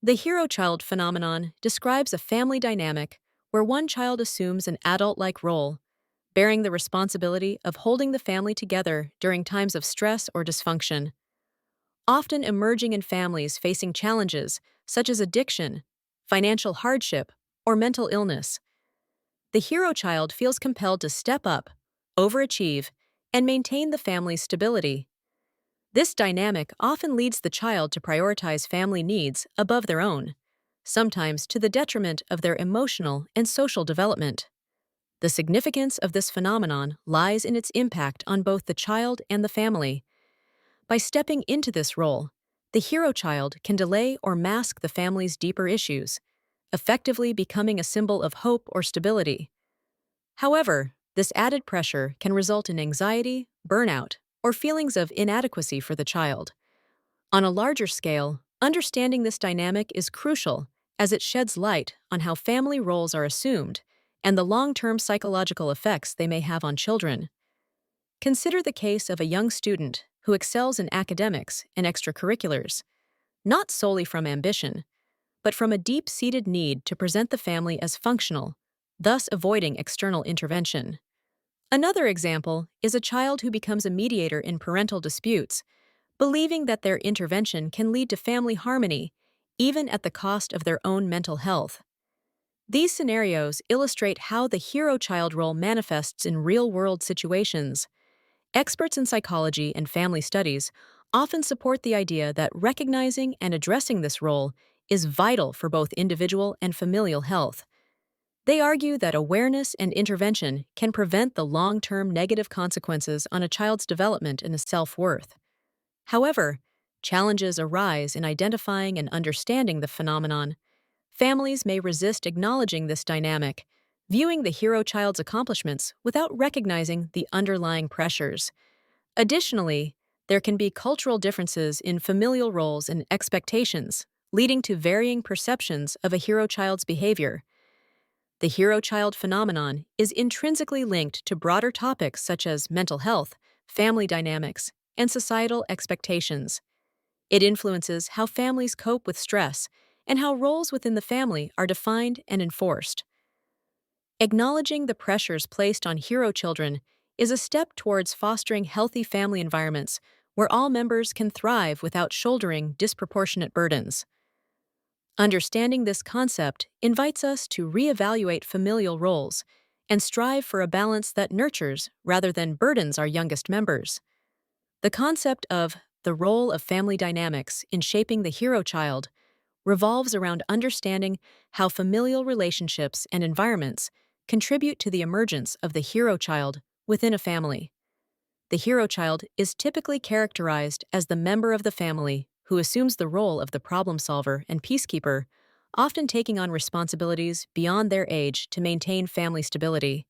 The hero-child phenomenon describes a family dynamic where one child assumes an adult-like role, bearing the responsibility of holding the family together during times of stress or dysfunction, often emerging in families facing challenges such as addiction, financial hardship, or mental illness. The hero child feels compelled to step up, overachieve, and maintain the family's stability. This dynamic often leads the child to prioritize family needs above their own, sometimes to the detriment of their emotional and social development. The significance of this phenomenon lies in its impact on both the child and the family. By stepping into this role, the hero child can delay or mask the family's deeper issues, effectively becoming a symbol of hope or stability. However, this added pressure can result in anxiety, burnout, or feelings of inadequacy for the child. On a larger scale, understanding this dynamic is crucial as it sheds light on how family roles are assumed and the long-term psychological effects they may have on children. Consider the case of a young student who excels in academics and extracurriculars, not solely from ambition, but from a deep-seated need to present the family as functional, thus avoiding external intervention. Another example is a child who becomes a mediator in parental disputes, believing that their intervention can lead to family harmony, even at the cost of their own mental health. These scenarios illustrate how the hero child role manifests in real-world situations. Experts in psychology and family studies often support the idea that recognizing and addressing this role is vital for both individual and familial health. They argue that awareness and intervention can prevent the long-term negative consequences on a child's development and his self-worth. However, challenges arise in identifying and understanding the phenomenon. Families may resist acknowledging this dynamic, viewing the hero child's accomplishments without recognizing the underlying pressures. Additionally, there can be cultural differences in familial roles and expectations, leading to varying perceptions of a hero child's behavior. The hero-child phenomenon is intrinsically linked to broader topics such as mental health, family dynamics, and societal expectations. It influences how families cope with stress and how roles within the family are defined and enforced. Acknowledging the pressures placed on hero children is a step towards fostering healthy family environments where all members can thrive without shouldering disproportionate burdens. Understanding this concept invites us to reevaluate familial roles and strive for a balance that nurtures rather than burdens our youngest members. The concept of the role of family dynamics in shaping the hero child revolves around understanding how familial relationships and environments contribute to the emergence of the hero child within a family. The hero child is typically characterized as the member of the family who assumes the role of the problem solver and peacekeeper, often taking on responsibilities beyond their age to maintain family stability.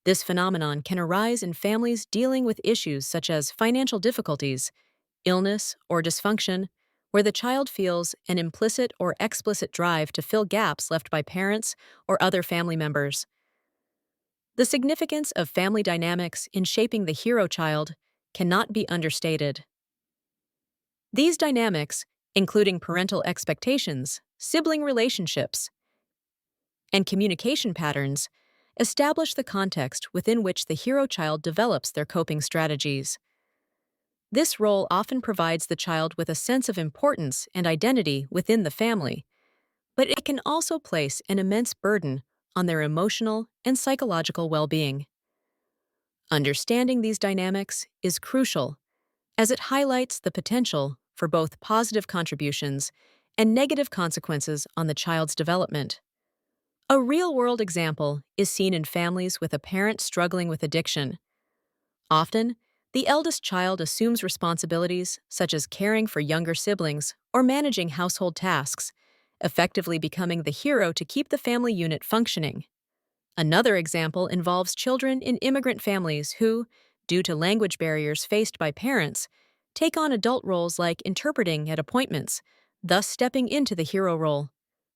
This phenomenon can arise in families dealing with issues such as financial difficulties, illness, or dysfunction, where the child feels an implicit or explicit drive to fill gaps left by parents or other family members. The significance of family dynamics in shaping the hero child cannot be understated. These dynamics, including parental expectations, sibling relationships, and communication patterns, establish the context within which the hero child develops their coping strategies. This role often provides the child with a sense of importance and identity within the family, but it can also place an immense burden on their emotional and psychological well-being. Understanding these dynamics is crucial, as it highlights the potential for both positive contributions and negative consequences on the child's development. A real-world example is seen in families with a parent struggling with addiction. Often, the eldest child assumes responsibilities such as caring for younger siblings or managing household tasks, effectively becoming the hero to keep the family unit functioning. Another example involves children in immigrant families who, due to language barriers faced by parents, take on adult roles like interpreting at appointments, thus stepping into the hero role.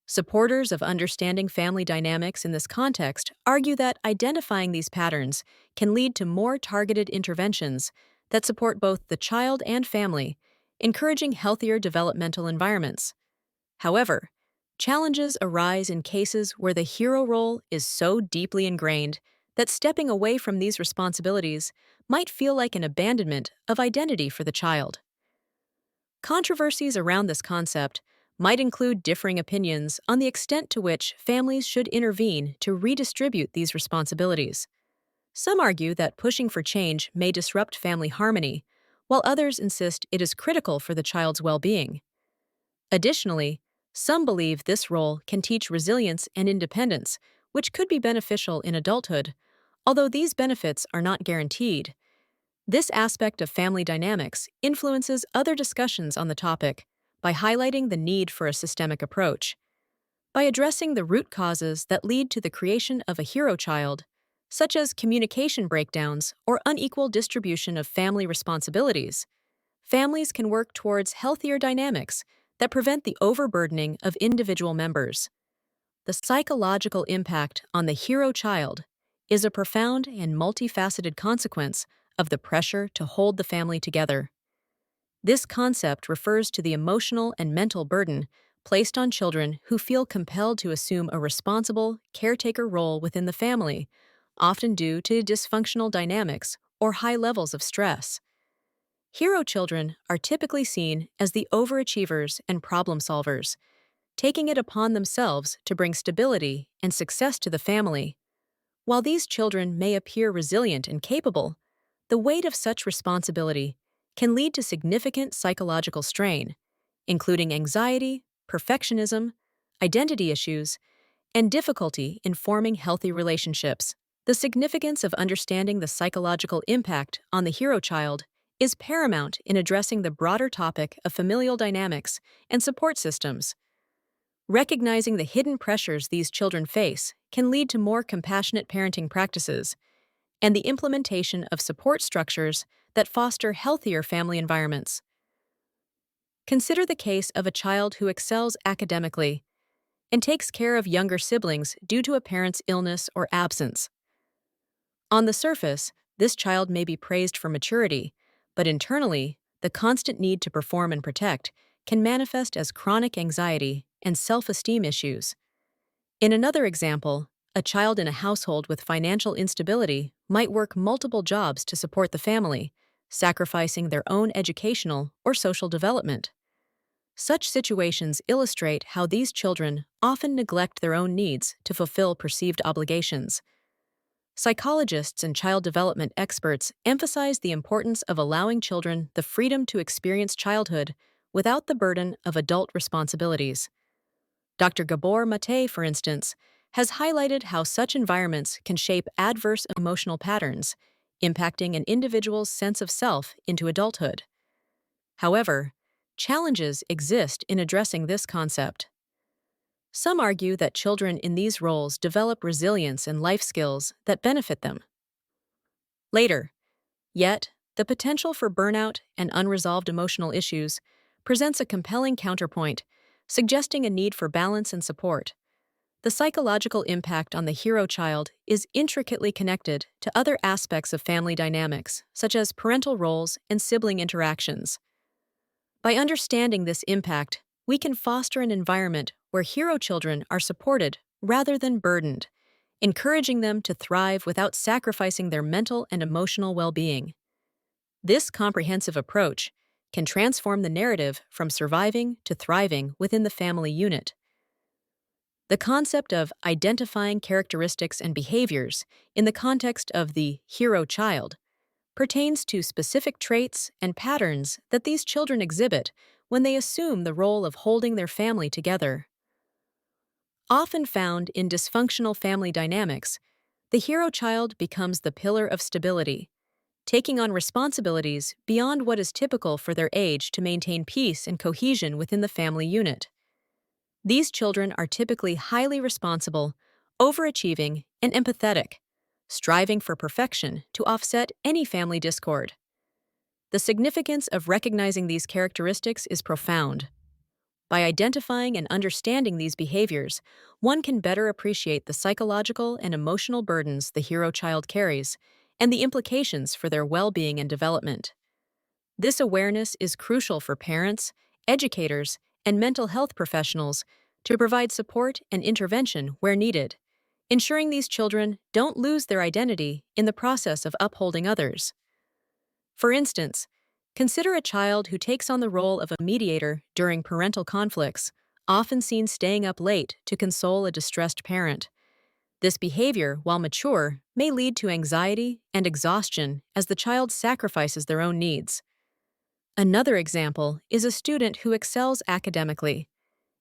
Supporters of understanding family dynamics in this context argue that identifying these patterns can lead to more targeted interventions that support both the child and family, encouraging healthier developmental environments. However, challenges arise in cases where the hero role is so deeply ingrained that stepping away from these responsibilities might feel like an abandonment of identity for the child. Controversies around this concept might include differing opinions on the extent to which families should intervene to redistribute these responsibilities. Some argue that pushing for change may disrupt family harmony, while others insist it is critical for the child's well-being. Additionally, some believe this role can teach resilience and independence, which could be beneficial in adulthood, although these benefits are not guaranteed. This aspect of family dynamics influences other discussions on the topic by highlighting the need for a systemic approach. By addressing the root causes that lead to the creation of a hero child, such as communication breakdowns or unequal distribution of family responsibilities, families can work towards healthier dynamics that prevent the overburdening of individual members. The psychological impact on the hero child is a profound and multifaceted consequence of the pressure to hold the family together. This concept refers to the emotional and mental burden placed on children who feel compelled to assume a responsible, caretaker role within the family, often due to dysfunctional dynamics or high levels of stress. Hero children are typically seen as the overachievers and problem solvers, taking it upon themselves to bring stability and success to the family. While these children may appear resilient and capable, the weight of such responsibility can lead to significant psychological strain, including anxiety, perfectionism, identity issues, and difficulty in forming healthy relationships. The significance of understanding the psychological impact on the hero child is paramount in addressing the broader topic of familial dynamics and support systems. Recognizing the hidden pressures these children face can lead to more compassionate parenting practices and the implementation of support structures that foster healthier family environments. Consider the case of a child who excels academically and takes care of younger siblings due to a parent's illness or absence. On the surface, this child may be praised for maturity, but internally, the constant need to perform and protect can manifest as chronic anxiety and self-esteem issues. In another example, a child in a household with financial instability might work multiple jobs to support the family, sacrificing their own educational or social development. Such situations illustrate how these children often neglect their own needs to fulfill perceived obligations. Psychologists and child development experts emphasize the importance of allowing children the freedom to experience childhood without the burden of adult responsibilities. Dr. Gabor Mate, for instance, has highlighted how such environments can shape adverse emotional patterns, impacting an individual's sense of self into adulthood. However, challenges exist in addressing this concept. Some argue that children in these roles develop resilience and life skills that benefit them later. Yet, the potential for burnout and unresolved emotional issues presents a compelling counterpoint, suggesting a need for balance and support. The psychological impact on the hero child is intricately connected to other aspects of family dynamics, such as parental roles and sibling interactions. By understanding this impact, we can foster an environment where hero children are supported rather than burdened, encouraging them to thrive without sacrificing their mental and emotional well-being. This comprehensive approach can transform the narrative from surviving to thriving within the family unit. The concept of identifying characteristics and behaviors in the context of the hero child pertains to specific traits and patterns that these children exhibit when they assume the role of holding their family together. Often found in dysfunctional family dynamics, the hero child becomes the pillar of stability, taking on responsibilities beyond what is typical for their age to maintain peace and cohesion within the family unit. These children are typically highly responsible, overachieving, and empathetic, striving for perfection to offset any family discord. The significance of recognizing these characteristics is profound. By identifying and understanding these behaviors, one can better appreciate the psychological and emotional burdens the hero child carries and the implications for their well-being and development. This awareness is crucial for parents, educators, and mental health professionals to provide support and intervention where needed, ensuring these children don't lose their identity in the process of upholding others. For instance, consider a child who takes on the role of a mediator during parental conflicts, often seen staying up late to console a distressed parent. This behavior, while mature, may lead to anxiety and exhaustion as the child sacrifices their own needs. Another example is a student who excels academically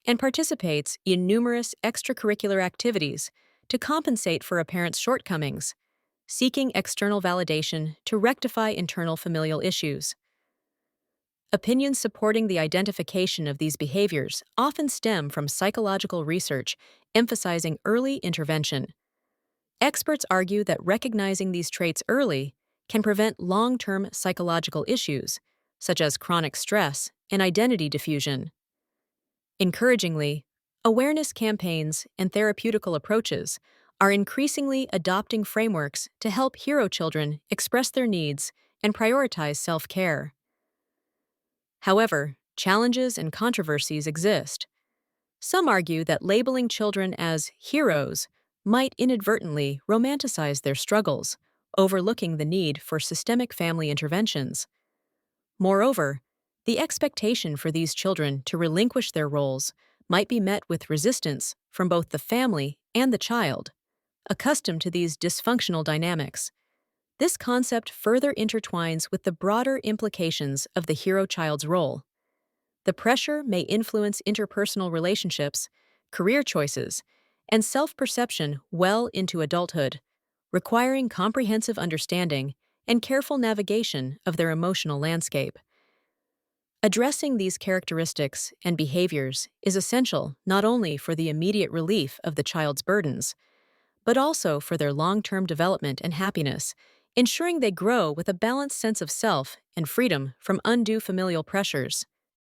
and participates in numerous extracurricular activities to compensate for a parent's shortcomings, seeking external validation to rectify internal familial issues. Opinions supporting the identification of these behaviors often stem from psychological research emphasizing early intervention. Experts argue that recognizing these traits early can prevent long-term psychological issues, such as chronic stress and identity diffusion. Encouragingly, awareness campaigns and therapeutical approaches are increasingly adopting frameworks to help hero children express their needs and prioritize self-care. However, challenges and controversies exist. Some argue that labeling children as heroes might inadvertently romanticize their struggles, overlooking the need for systemic family interventions. Moreover, the expectation for these children to relinquish their roles might be met with resistance from both the family and the child, accustomed to these dysfunctional dynamics. This concept further intertwines with the broader implications of the hero child's role. The pressure may influence interpersonal relationships, career choices, and self-perception well into adulthood, requiring comprehensive understanding and careful navigation of their emotional landscape. Addressing these characteristics and behaviors is essential not only for the immediate relief of the child's burdens, but also for their long-term development and happiness, ensuring they grow with a balanced sense of self and freedom from undue familial pressures.